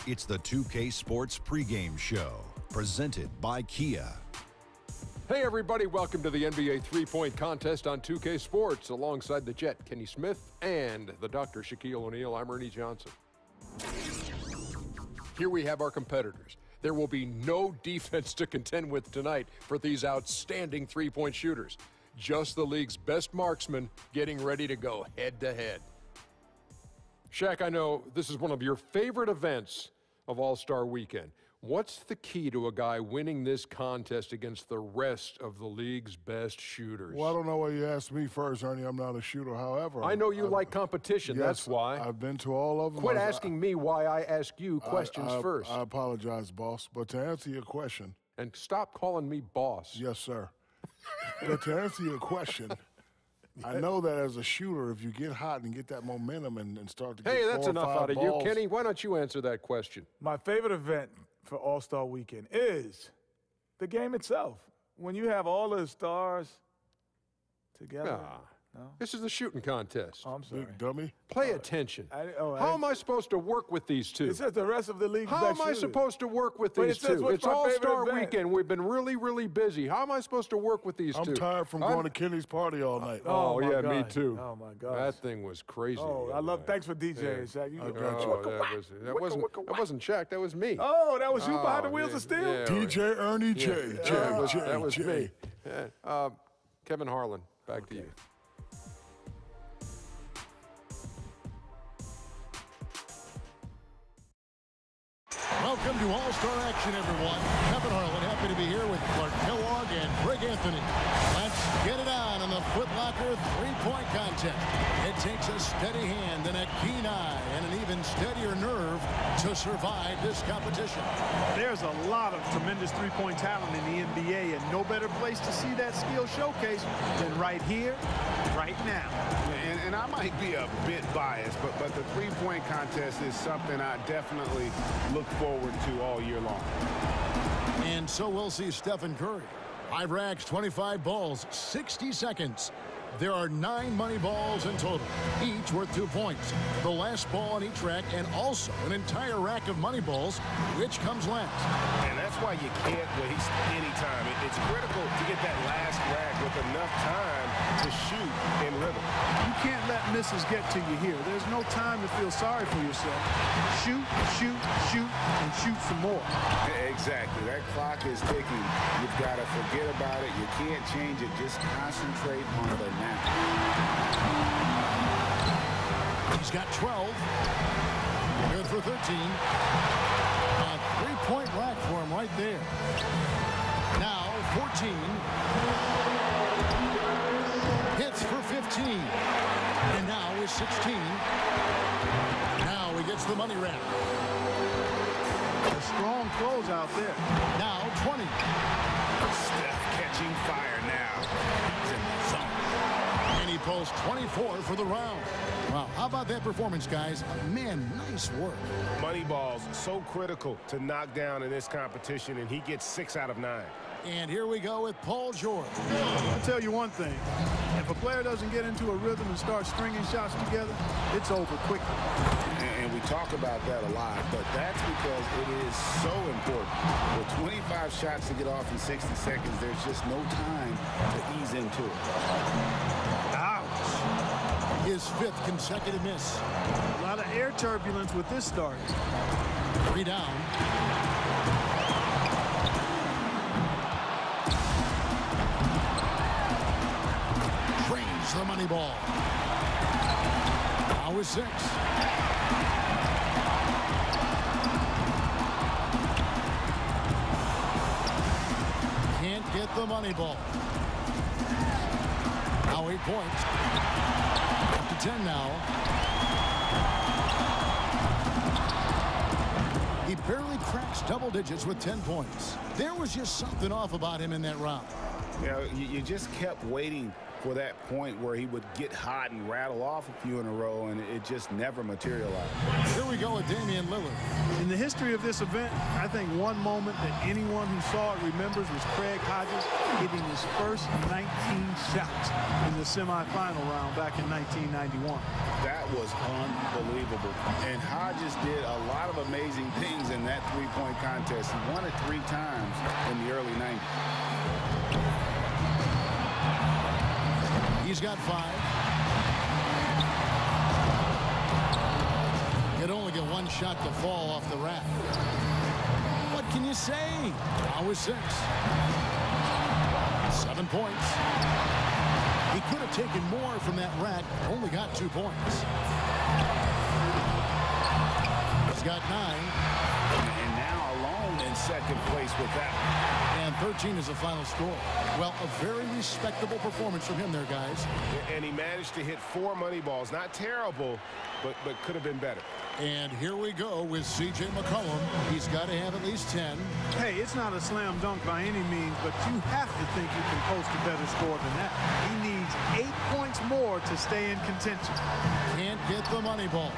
It's the 2K Sports pregame show, presented by Kia. Hey everybody, welcome to the NBA three-point contest on 2K Sports. Alongside the Jet, Kenny Smith, and the Dr. Shaquille O'Neal, I'm Ernie Johnson. Here we have our competitors. There will be no defense to contend with tonight for these outstanding three-point shooters. Just the league's best marksmen getting ready to go head-to-head. Shaq, I know this is one of your favorite events of All-Star Weekend. What's the key to a guy winning this contest against the rest of the league's best shooters? Well, I don't know why you asked me first, Ernie. I'm not a shooter. However, I know you like competition. Yes, that's why. I've been to all of them. Quit asking me why I ask you questions first. I apologize, boss. But to answer your question. And stop calling me boss. Yes, sir. But to answer your question, I know that as a shooter, if you get hot and get that momentum and start to get Hey, that's enough out of balls, you. Kenny, why don't you answer that question? My favorite event for All-Star Weekend is the game itself. When you have all the stars together. No? This is the shooting contest. Oh, I'm sorry. Big dummy. Pay attention. How am I supposed to work with these two? It says the rest of the league. How am I supposed to work with these two? It's All-Star Weekend. We've been really, really busy. How am I supposed to work with these two? I'm tired from going to Kenny's party all night. Oh yeah, God. me too. Oh, my God. That thing was crazy. Oh, I love. Thanks for DJing, Shaq. You That wasn't Shaq. That was me. Oh, that was you behind the wheels of steel? Yeah, DJ Ernie J. That was me. Yeah. Kevin Harlan, back to you. Welcome to All-Star action, everyone. Kevin Harlan, happy to be here with Clark Kellogg and Greg Anthony. Let's get it on the Foot Locker three-point contest. It takes a steady hand and a keen eye and an even steadier nerve to survive this competition. There's a lot of tremendous three-point talent in the NBA, and no better place to see that skill showcase than right here, right now. And I might be a bit biased, but the three-point contest is something I definitely look forward to all year long. And so we'll see Stefan Curry. 5 racks, 25 balls, 60 seconds. There are 9 money balls in total, each worth 2 points. The last ball on each rack, and also an entire rack of money balls, which comes last. And that's why you can't waste any time. It's critical to get that last rack with enough time to shoot in rhythm. You can't let misses get to you here. There's no time to feel sorry for yourself. Shoot, shoot, shoot, and shoot some more. Exactly. That clock is ticking. You've got to forget about it. You can't change it. Just concentrate on the now. He's got 12. Good for 13. A three-point rack for him right there. Now 14. Hits for 15. And now is 16. Now he gets the money rack. A strong close out there. Now 20. Steph catching fire now. He's in the zone. And he pulls 24 for the round. Wow, how about that performance, guys? Man, nice work. Money balls so critical to knock down in this competition, and he gets 6 out of 9. And here we go with Paul George. I'll tell you one thing. If a player doesn't get into a rhythm and start stringing shots together, it's over quickly. And we talk about that a lot, but that's because it is so important. With 25 shots to get off in 60 seconds, there's just no time to ease into it. Ouch. His 5th consecutive miss. A lot of air turbulence with this start. 3 down. Drains the money ball. Now is 6. Can't get the money ball. Now 8 points. Up to 10 now. He barely cracks double digits with 10 points. There was just something off about him in that round. You just kept waiting for that point where he would get hot and rattle off a few in a row, and it just never materialized. Here we go with Damian Lillard. In the history of this event, I think one moment that anyone who saw it remembers was Craig Hodges hitting his first 19 shots in the semifinal round back in 1991. That was unbelievable. And Hodges did a lot of amazing things in that three-point contest. He won it 3 times in the early 90s. He's got 5. He'd only get 1 shot to fall off the rack. What can you say? Now with 6. 7 points. He could have taken more from that rack. Only got 2 points. He's got 9. And now alone in second place with that. And 13 is the final score. Well, a very respectable performance from him there, guys. And he managed to hit 4 money balls. Not terrible, but could have been better. And here we go with C.J. McCollum. He's got to have at least 10. Hey, it's not a slam dunk by any means, but you have to think you can post a better score than that. He needs 8 points more to stay in contention. Can't get the money ball.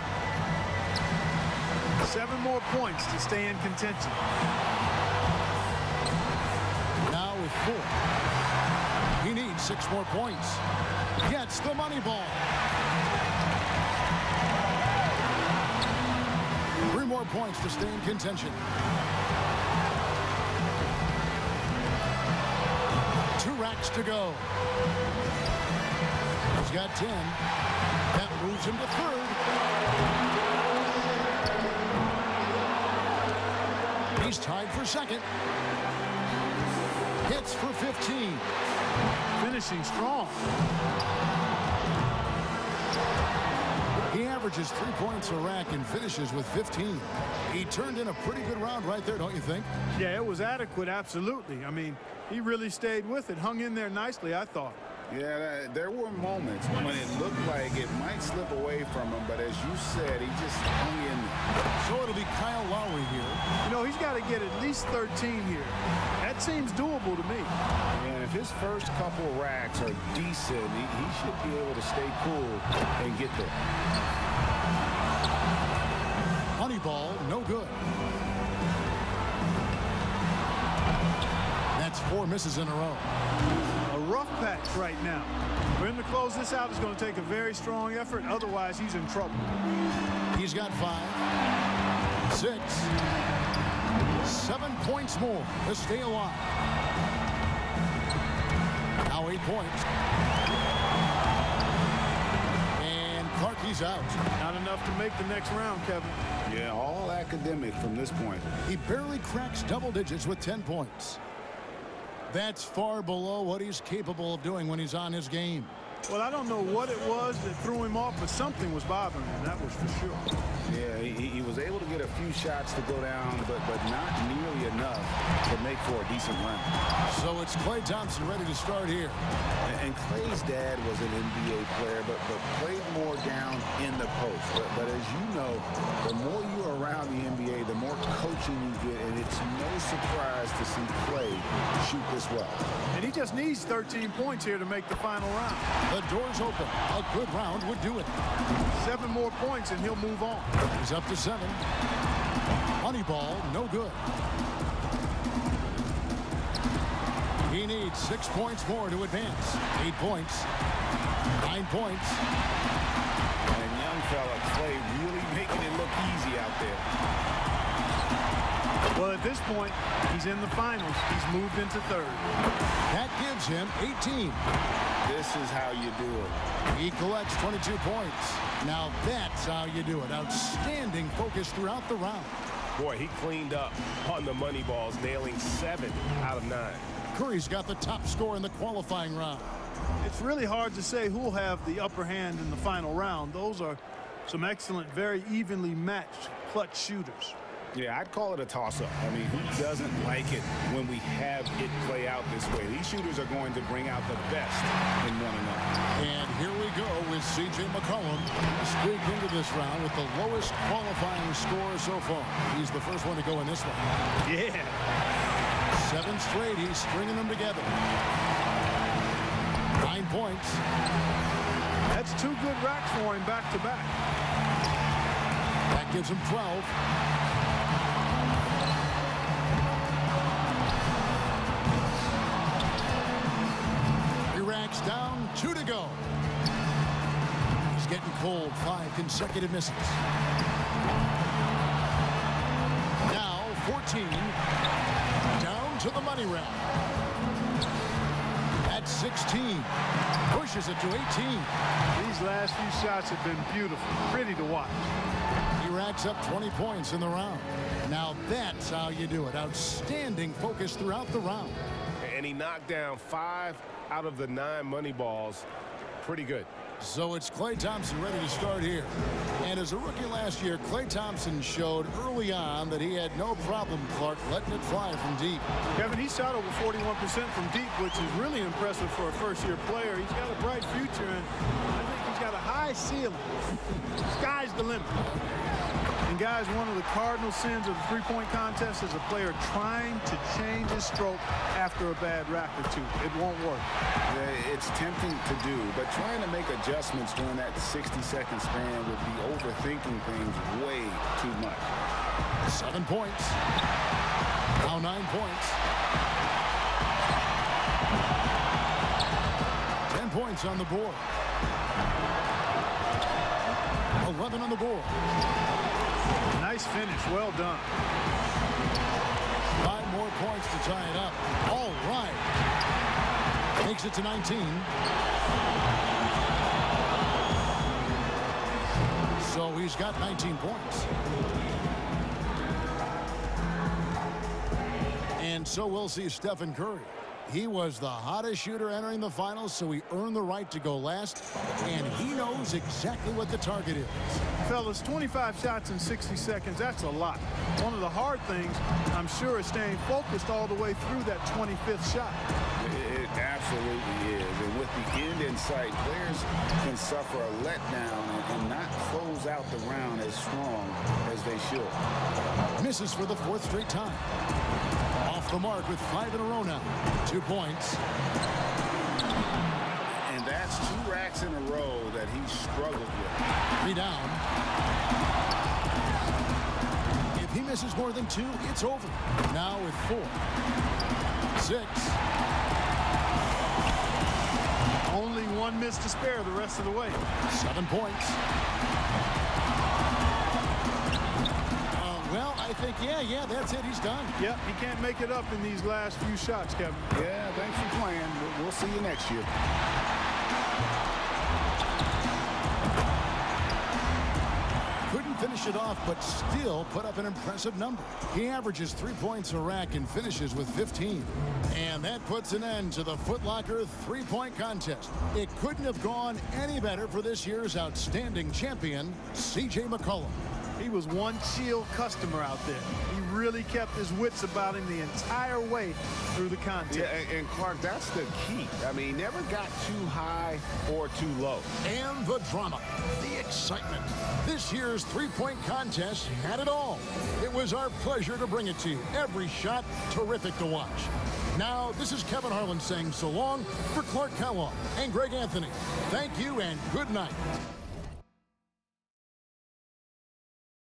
7 more points to stay in contention. Now with 4. He needs 6 more points. Gets the money ball. 3 more points to stay in contention. 2 racks to go. He's got 10. That moves him to 3rd. He's tied for 2nd. Hits for 15. Finishing strong. He averages 3 points a rack and finishes with 15. He turned in a pretty good round right there, don't you think? Yeah, it was adequate, absolutely. I mean, he really stayed with it, hung in there nicely, I thought. Yeah, there were moments when it looked like it might slip away from him, but as you said, he just hung in there. So it'll be Kyle Lowry here. You know, he's got to get at least 13 here. That seems doable to me. And if his first couple racks are decent, he should be able to stay cool and get there. Honey ball, no good. That's 4 misses in a row. A rough patch right now. For him to close this out is going to take a very strong effort. Otherwise, he's in trouble. He's got 5, 6, 7 points more to stay alive. Now 8 points. And Clarkie's out. Not enough to make the next round, Kevin. Yeah, all academic from this point. He barely cracks double digits with 10 points. That's far below what he's capable of doing when he's on his game. Well, I don't know what it was that threw him off, but something was bothering him, that was for sure. Yeah, he was able to get a few shots to go down, but not nearly enough to make for a decent run. So it's Klay Thompson ready to start here. And Klay's dad was an NBA player, but played more down in the post. But as you know, the more you're around the NBA, the more coaching you get, and it's no surprise to see Klay shoot this well. And he just needs 13 points here to make the final round. The door's open. A good round would do it. 7 more points and he'll move on. He's up to 7. Honey ball, no good. He needs 6 points more to advance. 8 points. 9 points. And young fella Klay really making it look easy out there. Well, at this point, he's in the finals. He's moved into 3rd. That gives him 18. This is how you do it. He collects 22 points. Now that's how you do it. Outstanding focus throughout the round. Boy, he cleaned up on the money balls, nailing 7 out of 9. Curry's got the top score in the qualifying round. It's really hard to say who'll have the upper hand in the final round. Those are some excellent, very evenly matched clutch shooters. Yeah, I'd call it a toss-up. I mean, who doesn't like it when we have it play out this way? These shooters are going to bring out the best in one another. And here we go with C.J. McCollum. Streak into this round with the lowest qualifying score so far. He's the first one to go in this one. Yeah. 7 straight, he's stringing them together. points. That's 2 good racks for him back-to-back. That gives him 12. He racks down, 2 to go. He's getting cold, 5 consecutive misses. Now 14, down to the money round. At 16, pushes it to 18. These last few shots have been beautiful, pretty to watch. He racks up 20 points in the round. Now that's how you do it. Outstanding focus throughout the round. And he knocked down 5 out of the 9 money balls. Pretty good. So it's Klay Thompson ready to start here. And as a rookie last year, Klay Thompson showed early on that he had no problem, Clark, letting it fly from deep. Kevin, he shot over 41% from deep, which is really impressive for a first-year player. He's got a bright future, and I think he's got a high ceiling. Sky's the limit. And guys, one of the cardinal sins of the three-point contest is a player trying to change his stroke after a bad rack or two. It won't work. Yeah, it's tempting to do, but trying to make adjustments during that 60-second span would be overthinking things way too much. 7 points. Now 9 points. 10 points on the board. 11 on the board. Nice finish. Well done. 5 more points to tie it up. All right. Takes it to 19. So he's got 19 points. And so we'll see Stefan Curry. He was the hottest shooter entering the finals, so he earned the right to go last, and he knows exactly what the target is. Fellas, 25 shots in 60 seconds, that's a lot. One of the hard things, I'm sure, is staying focused all the way through that 25th shot. It absolutely is. And with the end in sight, players can suffer a letdown and not close out the round as strong as they should. Misses for the 4th straight time. Off the mark with 5 in a row now. 2 points. And that's 2 racks in a row that he struggled with. 3 down. If he misses more than 2, it's over. Now with 4. 6. Only 1 miss to spare the rest of the way. 7 points. Well, I think, yeah, that's it. He's done. Yep, he can't make it up in these last few shots, Kevin. Yeah, thanks for playing. We'll see you next year. Couldn't finish it off, but still put up an impressive number. He averages 3 points a rack and finishes with 15. And that puts an end to the Foot Locker three-point contest. It couldn't have gone any better for this year's outstanding champion, C.J. McCollum. He was one chill customer out there. He really kept his wits about him the entire way through the contest. Yeah, and Clark, that's the key. I mean, never got too high or too low. And the drama, the excitement. This year's three-point contest had it all. It was our pleasure to bring it to you. Every shot terrific to watch. Now, this is Kevin Harlan saying so long for Clark Kellogg and Greg Anthony. Thank you and good night.